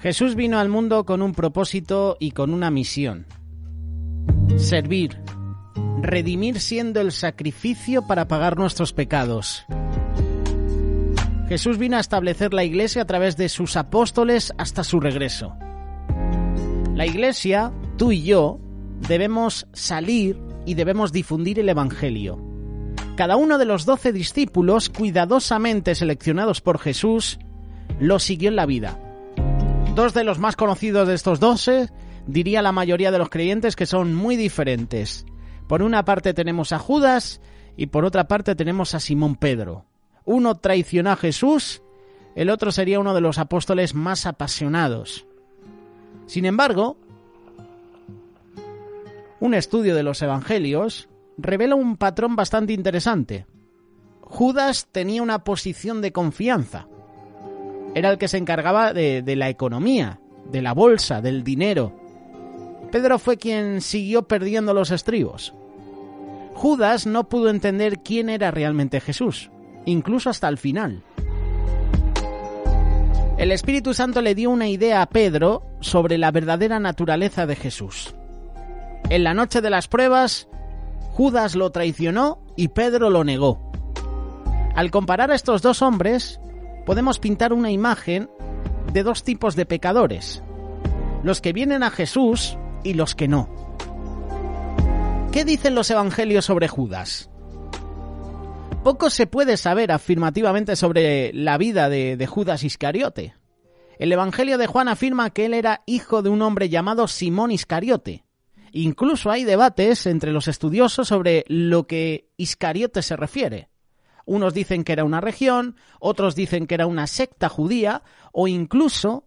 Jesús vino al mundo con un propósito y con una misión: servir, redimir siendo el sacrificio para pagar nuestros pecados. Jesús vino a establecer la Iglesia a través de sus apóstoles hasta su regreso. La Iglesia, tú y yo, debemos salir y debemos difundir el Evangelio. Cada uno de los 12 discípulos, cuidadosamente seleccionados por Jesús, lo siguió en la vida. Dos de los más conocidos de estos 12, diría la mayoría de los creyentes que son muy diferentes. Por una parte tenemos a Judas y por otra parte tenemos a Simón Pedro. Uno traicionó a Jesús, el otro sería uno de los apóstoles más apasionados. Sin embargo, un estudio de los evangelios revela un patrón bastante interesante. Judas tenía una posición de confianza. Era el que se encargaba de la economía, de la bolsa, del dinero. Pedro fue quien siguió perdiendo los estribos. Judas no pudo entender quién era realmente Jesús, incluso hasta el final. El Espíritu Santo le dio una idea a Pedro sobre la verdadera naturaleza de Jesús. En la noche de las pruebas, Judas lo traicionó y Pedro lo negó. Al comparar a estos dos hombres, podemos pintar una imagen de dos tipos de pecadores: los que vienen a Jesús y los que no. ¿Qué dicen los evangelios sobre Judas? Poco se puede saber afirmativamente sobre la vida de Judas Iscariote. El Evangelio de Juan afirma que él era hijo de un hombre llamado Simón Iscariote. Incluso hay debates entre los estudiosos sobre lo que Iscariote se refiere. Unos dicen que era una región, otros dicen que era una secta judía, o incluso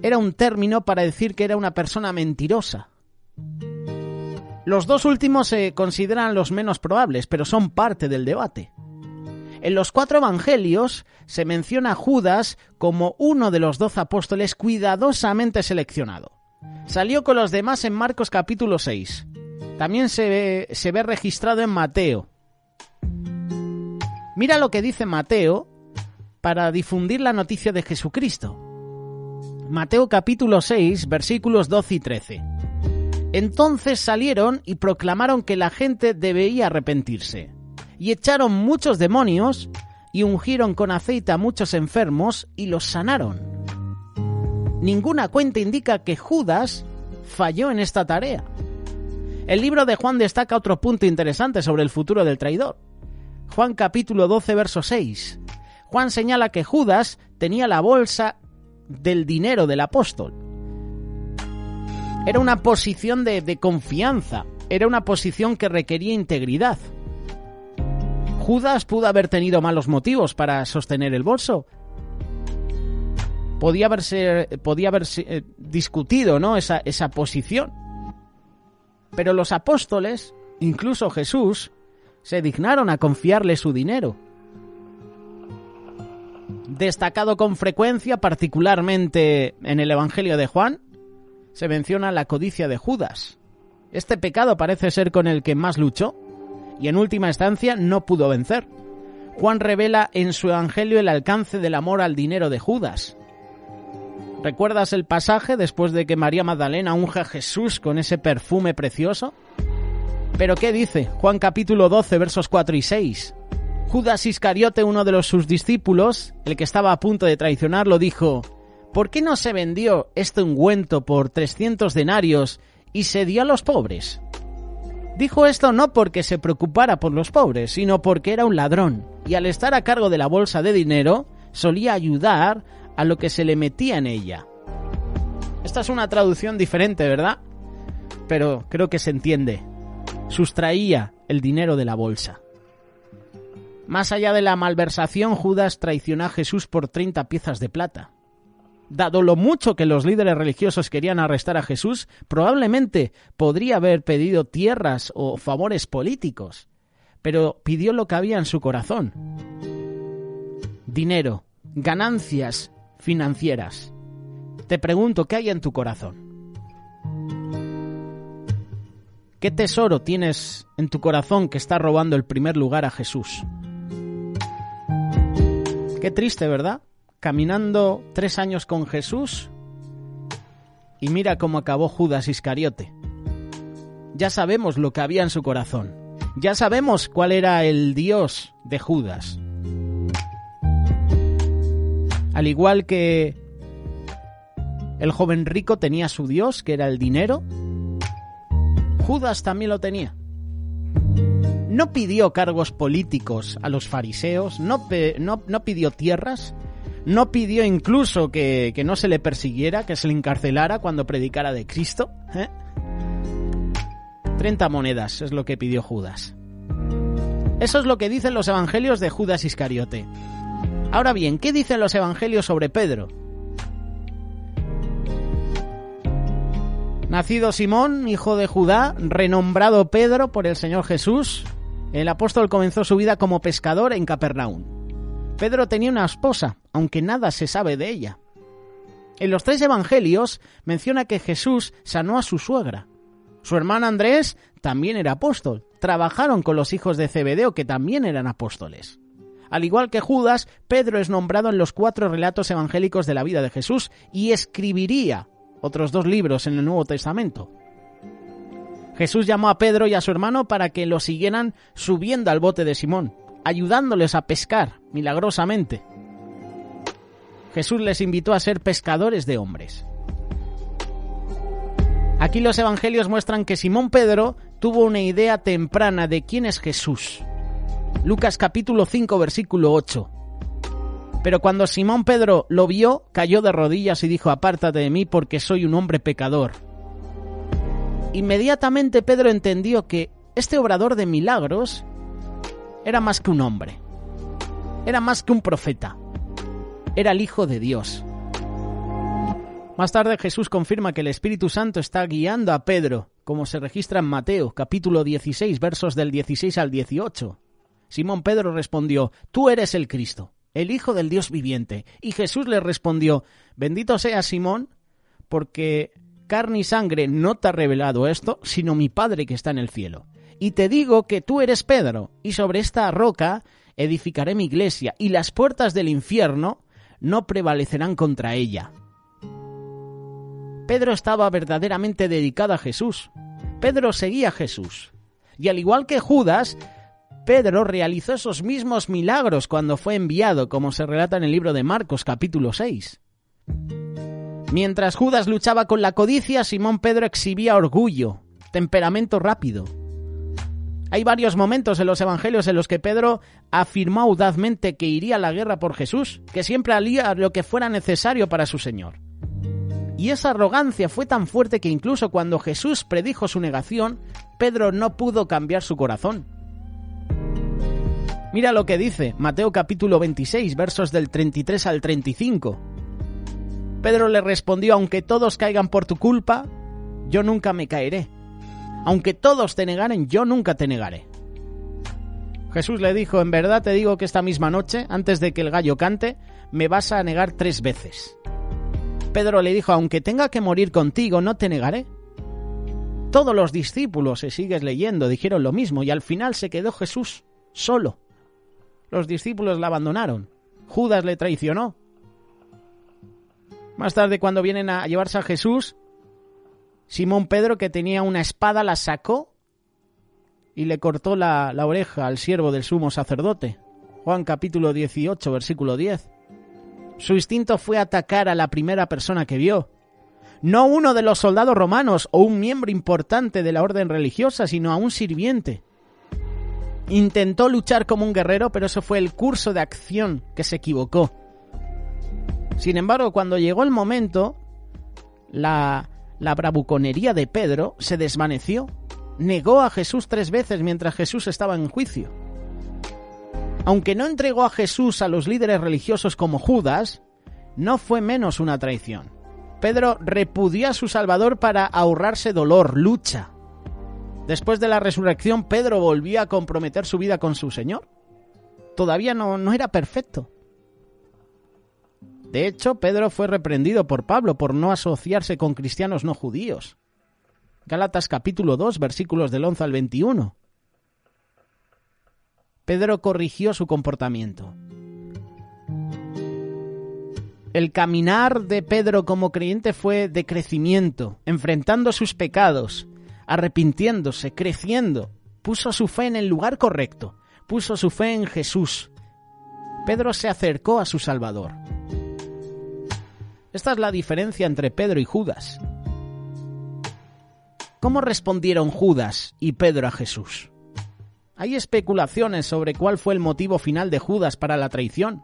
era un término para decir que era una persona mentirosa. Los dos últimos se consideran los menos probables, pero son parte del debate. En los 4 evangelios se menciona a Judas como uno de los 12 apóstoles cuidadosamente seleccionado. Salió con los demás en Marcos capítulo 6. También se ve registrado en Mateo. Mira lo que dice Mateo para difundir la noticia de Jesucristo. Mateo capítulo 6, versículos 12 y 13. Entonces salieron y proclamaron que la gente debía arrepentirse, y echaron muchos demonios, y ungieron con aceite a muchos enfermos, y los sanaron. Ninguna cuenta indica que Judas falló en esta tarea. El libro de Juan destaca otro punto interesante sobre el futuro del traidor. Juan capítulo 12, verso 6. Juan señala que Judas tenía la bolsa del dinero del apóstol. Era una posición de confianza, era una posición que requería integridad. Judas pudo haber tenido malos motivos para sostener el bolso. Podía haberse discutido, ¿no?, esa posición. Pero los apóstoles, incluso Jesús, se dignaron a confiarle su dinero. Destacado con frecuencia, particularmente en el Evangelio de Juan, se menciona la codicia de Judas. Este pecado parece ser con el que más luchó y en última instancia no pudo vencer. Juan revela en su Evangelio el alcance del amor al dinero de Judas. ¿Recuerdas el pasaje después de que María Magdalena unge a Jesús con ese perfume precioso? ¿Pero qué dice? Juan capítulo 12, versos 4 y 6. Judas Iscariote, uno de sus discípulos, el que estaba a punto de traicionarlo, dijo: ¿por qué no se vendió este ungüento por 300 denarios y se dio a los pobres? Dijo esto no porque se preocupara por los pobres, sino porque era un ladrón, y al estar a cargo de la bolsa de dinero, solía ayudar a lo que se le metía en ella. Esta es una traducción diferente, ¿verdad? Pero creo que se entiende. Sustraía el dinero de la bolsa. Más allá de la malversación, Judas traicionó a Jesús por 30 piezas de plata. Dado lo mucho que los líderes religiosos querían arrestar a Jesús, probablemente podría haber pedido tierras o favores políticos, pero pidió lo que había en su corazón: dinero, ganancias financieras. Te pregunto, ¿qué hay en tu corazón? ¿Qué tesoro tienes en tu corazón que está robando el primer lugar a Jesús? Qué triste, ¿verdad? Caminando 3 años con Jesús Y mira cómo acabó Judas Iscariote. Ya sabemos lo que había en su corazón. Ya sabemos cuál era el Dios de Judas. Al igual que el joven rico tenía su Dios, que era el dinero, Judas también lo tenía. No pidió cargos políticos a los fariseos, no pidió tierras, no pidió incluso que no se le persiguiera, que se le encarcelara cuando predicara de Cristo. 30 monedas es lo que pidió Judas. Eso es lo que dicen los evangelios de Judas Iscariote. Ahora bien, ¿qué dicen los evangelios sobre Pedro? Nacido Simón, hijo de Judá, renombrado Pedro por el Señor Jesús, el apóstol comenzó su vida como pescador en Capernaum. Pedro tenía una esposa, aunque nada se sabe de ella. En los 3 evangelios menciona que Jesús sanó a su suegra. Su hermano Andrés también era apóstol. Trabajaron con los hijos de Zebedeo, que también eran apóstoles. Al igual que Judas, Pedro es nombrado en los 4 relatos evangélicos de la vida de Jesús y escribiría otros 2 libros en el Nuevo Testamento. Jesús llamó a Pedro y a su hermano para que lo siguieran subiendo al bote de Simón, ayudándoles a pescar milagrosamente. Jesús les invitó a ser pescadores de hombres. Aquí los evangelios muestran que Simón Pedro tuvo una idea temprana de quién es Jesús. Lucas capítulo 5, versículo 8. Pero cuando Simón Pedro lo vio, cayó de rodillas y dijo: «Apártate de mí, porque soy un hombre pecador». Inmediatamente Pedro entendió que este obrador de milagros era más que un hombre, era más que un profeta, era el Hijo de Dios. Más tarde Jesús confirma que el Espíritu Santo está guiando a Pedro, como se registra en Mateo, capítulo 16, versos del 16 al 18. Simón Pedro respondió: «Tú eres el Cristo, el Hijo del Dios viviente». Y Jesús le respondió: «Bendito seas, Simón, porque carne y sangre no te ha revelado esto, sino mi Padre que está en el cielo. Y te digo que tú eres Pedro, y sobre esta roca edificaré mi iglesia, y las puertas del infierno no prevalecerán contra ella». Pedro estaba verdaderamente dedicado a Jesús. Pedro seguía a Jesús. Y al igual que Judas, Pedro realizó esos mismos milagros cuando fue enviado, como se relata en el libro de Marcos, capítulo 6. Mientras Judas luchaba con la codicia, Simón Pedro exhibía orgullo, temperamento rápido. Hay varios momentos en los evangelios en los que Pedro afirmó audazmente que iría a la guerra por Jesús, que siempre haría lo que fuera necesario para su Señor. Y esa arrogancia fue tan fuerte que incluso cuando Jesús predijo su negación, Pedro no pudo cambiar su corazón. Mira lo que dice Mateo capítulo 26, versos del 33 al 35. Pedro le respondió: «Aunque todos caigan por tu culpa, yo nunca me caeré. Aunque todos te negaren, yo nunca te negaré». Jesús le dijo: «En verdad te digo que esta misma noche, antes de que el gallo cante, me vas a negar 3 veces». Pedro le dijo: «Aunque tenga que morir contigo, no te negaré». Todos los discípulos, si sigues leyendo, dijeron lo mismo y al final se quedó Jesús solo. Los discípulos la abandonaron. Judas le traicionó. Más tarde, cuando vienen a llevarse a Jesús, Simón Pedro, que tenía una espada, la sacó y le cortó la oreja al siervo del sumo sacerdote. Juan capítulo 18, versículo 10. Su instinto fue atacar a la primera persona que vio. No uno de los soldados romanos o un miembro importante de la orden religiosa, sino a un sirviente. Intentó luchar como un guerrero, pero eso fue el curso de acción que se equivocó. Sin embargo, cuando llegó el momento, la bravuconería de Pedro se desvaneció. Negó a Jesús 3 veces mientras Jesús estaba en juicio. Aunque no entregó a Jesús a los líderes religiosos como Judas, no fue menos una traición. Pedro repudió a su Salvador para ahorrarse dolor, lucha. Después de la resurrección, Pedro volvió a comprometer su vida con su Señor. Todavía no era perfecto. De hecho, Pedro fue reprendido por Pablo por no asociarse con cristianos no judíos. Gálatas capítulo 2, versículos del 11 al 21. Pedro corrigió su comportamiento. El caminar de Pedro como creyente fue de crecimiento, enfrentando sus pecados, arrepintiéndose, creciendo. Puso su fe en el lugar correcto, puso su fe en Jesús. Pedro se acercó a su Salvador. Esta es la diferencia entre Pedro y Judas. ¿Cómo respondieron Judas y Pedro a Jesús? Hay especulaciones sobre cuál fue el motivo final de Judas para la traición.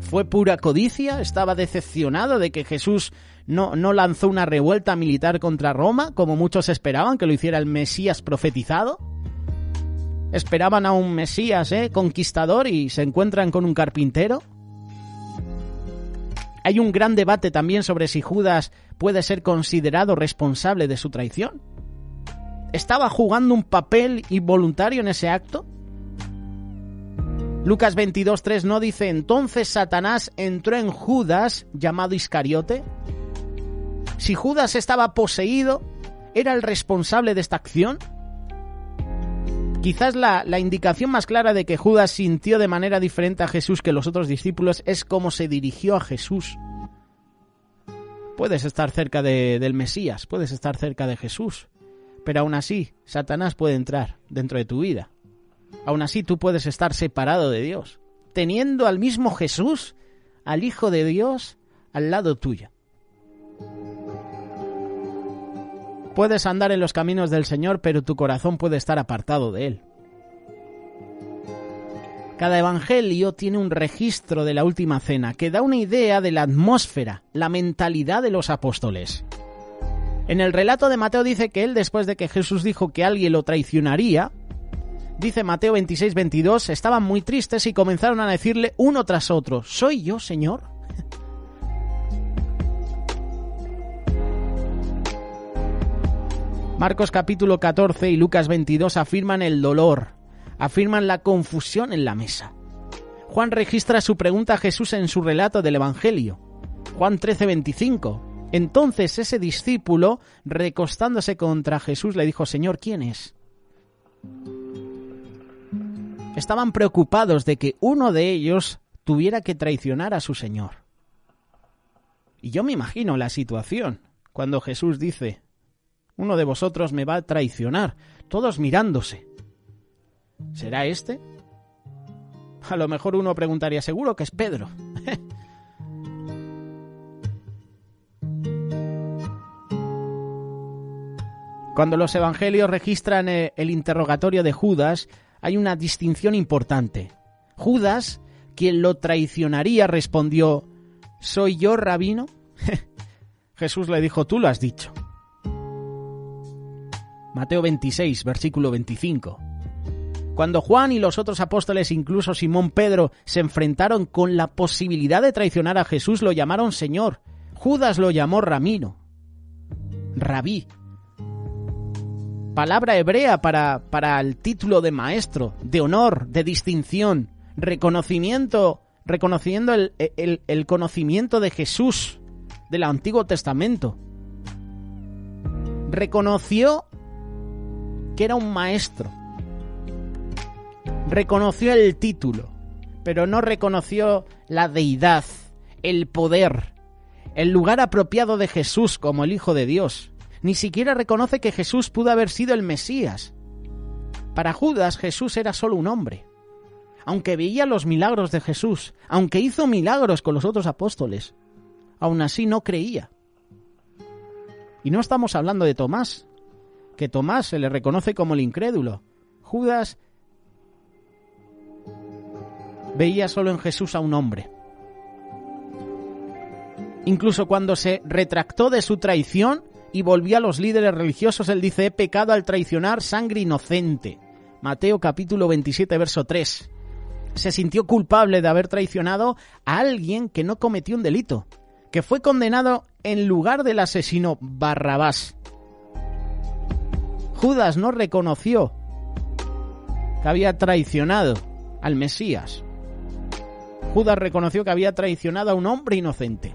¿Fue pura codicia? ¿Estaba decepcionado de que Jesús no lanzó una revuelta militar contra Roma, como muchos esperaban que lo hiciera el Mesías profetizado? ¿Esperaban a un Mesías conquistador y se encuentran con un carpintero? Hay un gran debate también sobre si Judas puede ser considerado responsable de su traición. ¿Estaba jugando un papel involuntario en ese acto? Lucas 22:3 no dice: entonces Satanás entró en Judas, llamado Iscariote. Si Judas estaba poseído, ¿era el responsable de esta acción? Quizás la indicación más clara de que Judas sintió de manera diferente a Jesús que los otros discípulos es cómo se dirigió a Jesús. Puedes estar cerca del Mesías, puedes estar cerca de Jesús, pero aún así Satanás puede entrar dentro de tu vida. Aún así tú puedes estar separado de Dios, teniendo al mismo Jesús, al Hijo de Dios, al lado tuyo. Puedes andar en los caminos del Señor, pero tu corazón puede estar apartado de Él. Cada evangelio tiene un registro de la última cena que da una idea de la atmósfera, la mentalidad de los apóstoles. En el relato de Mateo dice que él, después de que Jesús dijo que alguien lo traicionaría, dice Mateo 26:22, estaban muy tristes y comenzaron a decirle uno tras otro: ¿soy yo, Señor? Marcos capítulo 14 y Lucas 22 afirman el dolor, afirman la confusión en la mesa. Juan registra su pregunta a Jesús en su relato del Evangelio. Juan 13:25. Entonces ese discípulo, recostándose contra Jesús, le dijo: Señor, ¿quién es? Estaban preocupados de que uno de ellos tuviera que traicionar a su Señor. Y yo me imagino la situación cuando Jesús dice: uno de vosotros me va a traicionar, todos mirándose. ¿Será este? A lo mejor uno preguntaría: seguro que es Pedro. Cuando los evangelios registran el interrogatorio de Judas, hay una distinción importante. Judas, quien lo traicionaría, respondió: ¿soy yo, rabino? Jesús le dijo: tú lo has dicho. Mateo 26, versículo 25. Cuando Juan y los otros apóstoles, incluso Simón Pedro, se enfrentaron con la posibilidad de traicionar a Jesús, lo llamaron Señor. Judas lo llamó rabino, rabí. Palabra hebrea para el título de maestro, de honor, de distinción, reconociendo el conocimiento de Jesús del Antiguo Testamento. Reconoció que era un maestro. Reconoció el título, pero no reconoció la deidad, el poder, el lugar apropiado de Jesús como el Hijo de Dios. Ni siquiera reconoce que Jesús pudo haber sido el Mesías. Para Judas, Jesús era solo un hombre. Aunque veía los milagros de Jesús, aunque hizo milagros con los otros apóstoles, aún así no creía. Y no estamos hablando de Tomás, que Tomás se le reconoce como el incrédulo. Judas veía solo en Jesús a un hombre. Incluso cuando se retractó de su traición y volvió a los líderes religiosos, él dice: he pecado al traicionar sangre inocente. Mateo capítulo 27, verso 3. Se sintió culpable de haber traicionado a alguien que no cometió un delito, que fue condenado en lugar del asesino Barrabás. Judas no reconoció que había traicionado al Mesías. Judas reconoció que había traicionado a un hombre inocente.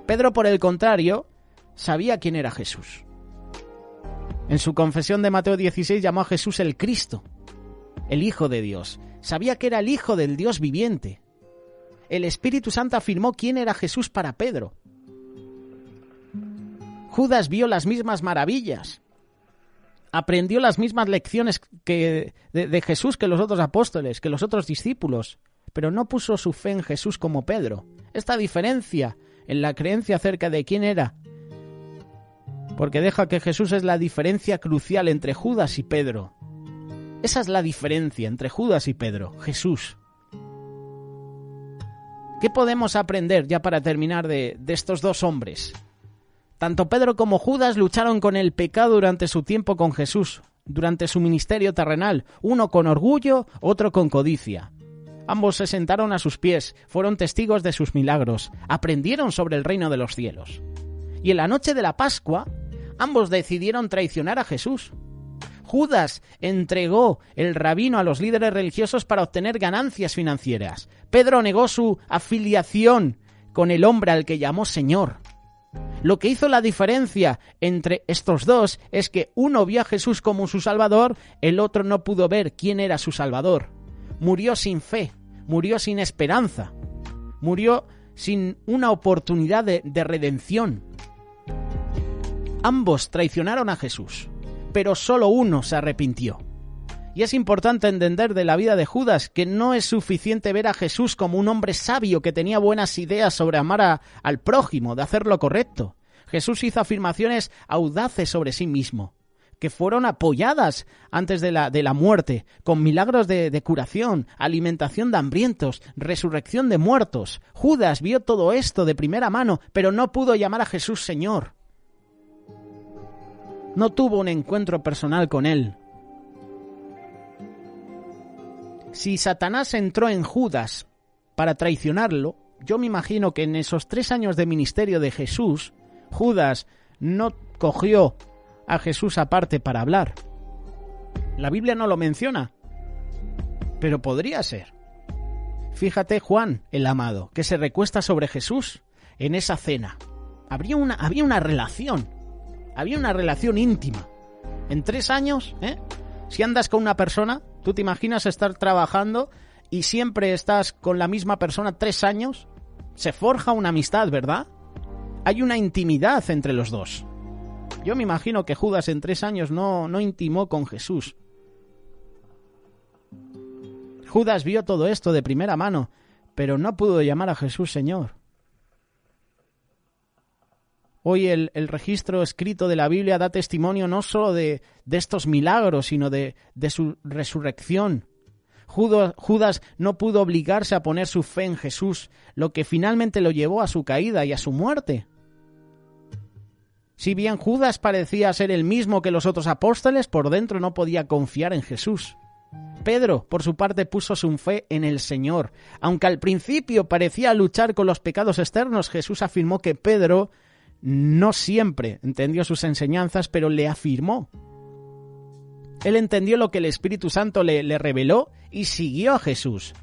Pedro, por el contrario, sabía quién era Jesús. En su confesión de Mateo 16 llamó a Jesús el Cristo, el Hijo de Dios. Sabía que era el Hijo del Dios viviente. el Espíritu Santo afirmó quién era Jesús para Pedro. Judas vio las mismas maravillas, aprendió las mismas lecciones de Jesús que los otros apóstoles, que los otros discípulos, pero no puso su fe en Jesús como Pedro. Esta diferencia en la creencia acerca de quién era, porque deja que Jesús es la diferencia crucial entre Judas y Pedro. Esa es la diferencia entre Judas y Pedro, Jesús. ¿Qué podemos aprender ya para terminar de estos dos hombres? Tanto Pedro como Judas lucharon con el pecado durante su tiempo con Jesús, durante su ministerio terrenal, uno con orgullo, otro con codicia. Ambos se sentaron a sus pies, fueron testigos de sus milagros, aprendieron sobre el reino de los cielos. Y en la noche de la Pascua, ambos decidieron traicionar a Jesús. Judas entregó el rabino a los líderes religiosos para obtener ganancias financieras. Pedro negó su afiliación con el hombre al que llamó Señor. Lo que hizo la diferencia entre estos dos es que uno vio a Jesús como su Salvador, el otro no pudo ver quién era su Salvador. Murió sin fe, murió sin esperanza, murió sin una oportunidad de redención. Ambos traicionaron a Jesús, pero solo uno se arrepintió. Y es importante entender de la vida de Judas que no es suficiente ver a Jesús como un hombre sabio que tenía buenas ideas sobre amar al prójimo, de hacer lo correcto. Jesús hizo afirmaciones audaces sobre sí mismo, que fueron apoyadas antes de la muerte, con milagros de curación, alimentación de hambrientos, resurrección de muertos. Judas vio todo esto de primera mano, pero no pudo llamar a Jesús Señor. No tuvo un encuentro personal con él. Si Satanás entró en Judas para traicionarlo, yo me imagino que en esos 3 años de ministerio de Jesús, Judas no cogió a Jesús aparte para hablar. La Biblia no lo menciona, pero podría ser. Fíjate Juan, el amado, que se recuesta sobre Jesús en esa cena. Había una relación íntima. En 3 años, si andas con una persona, ¿tú te imaginas estar trabajando y siempre estás con la misma persona 3 años? Se forja una amistad, ¿verdad? Hay una intimidad entre los dos. Yo me imagino que Judas en 3 años no intimó con Jesús. Judas vio todo esto de primera mano, pero no pudo llamar a Jesús Señor. Hoy el registro escrito de la Biblia da testimonio no solo de estos milagros, sino de su resurrección. Judas no pudo obligarse a poner su fe en Jesús, lo que finalmente lo llevó a su caída y a su muerte. Si bien Judas parecía ser el mismo que los otros apóstoles, por dentro no podía confiar en Jesús. Pedro, por su parte, puso su fe en el Señor. Aunque al principio parecía luchar con los pecados externos, Jesús afirmó que Pedro no siempre entendió sus enseñanzas, pero le afirmó. Él entendió lo que el Espíritu Santo le reveló y siguió a Jesús.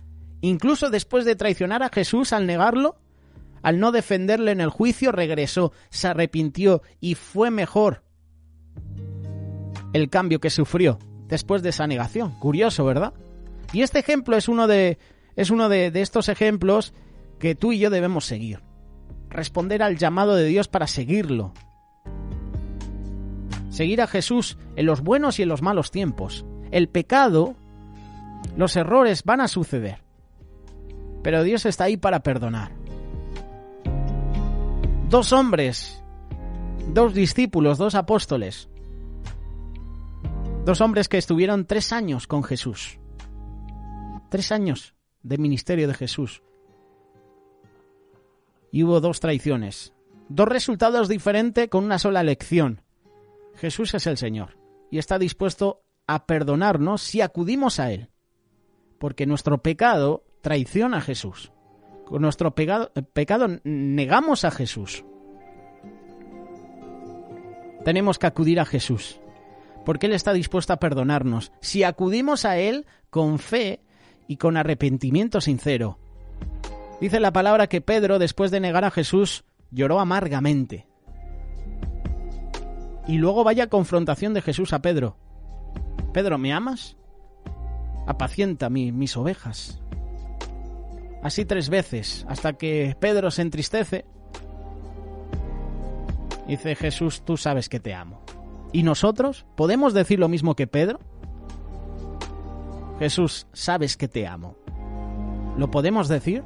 Incluso después de traicionar a Jesús al negarlo, al no defenderle en el juicio, regresó, se arrepintió y fue mejor el cambio que sufrió después de esa negación. Curioso, ¿verdad? Y este ejemplo es uno de estos ejemplos que tú y yo debemos seguir. Responder al llamado de Dios para seguirlo. Seguir a Jesús en los buenos y en los malos tiempos. El pecado, los errores van a suceder, pero Dios está ahí para perdonar. 2 hombres, 2 discípulos, 2 apóstoles. 2 hombres que estuvieron 3 años con Jesús. 3 años de ministerio de Jesús. Y hubo 2 traiciones. 2 resultados diferentes con una sola lección. Jesús es el Señor y está dispuesto a perdonarnos si acudimos a Él. Porque nuestro pecado traiciona a Jesús. Con nuestro pecado negamos a Jesús. Tenemos que acudir a Jesús, porque Él está dispuesto a perdonarnos si acudimos a Él con fe y con arrepentimiento sincero. Dice la palabra que Pedro, después de negar a Jesús, lloró amargamente. Y luego vaya confrontación de Jesús a Pedro. Pedro, ¿me amas? Apacienta mis ovejas. Así 3 veces, hasta que Pedro se entristece. Dice: Jesús, tú sabes que te amo. ¿Y nosotros? ¿Podemos decir lo mismo que Pedro? Jesús, sabes que te amo. ¿Lo podemos decir?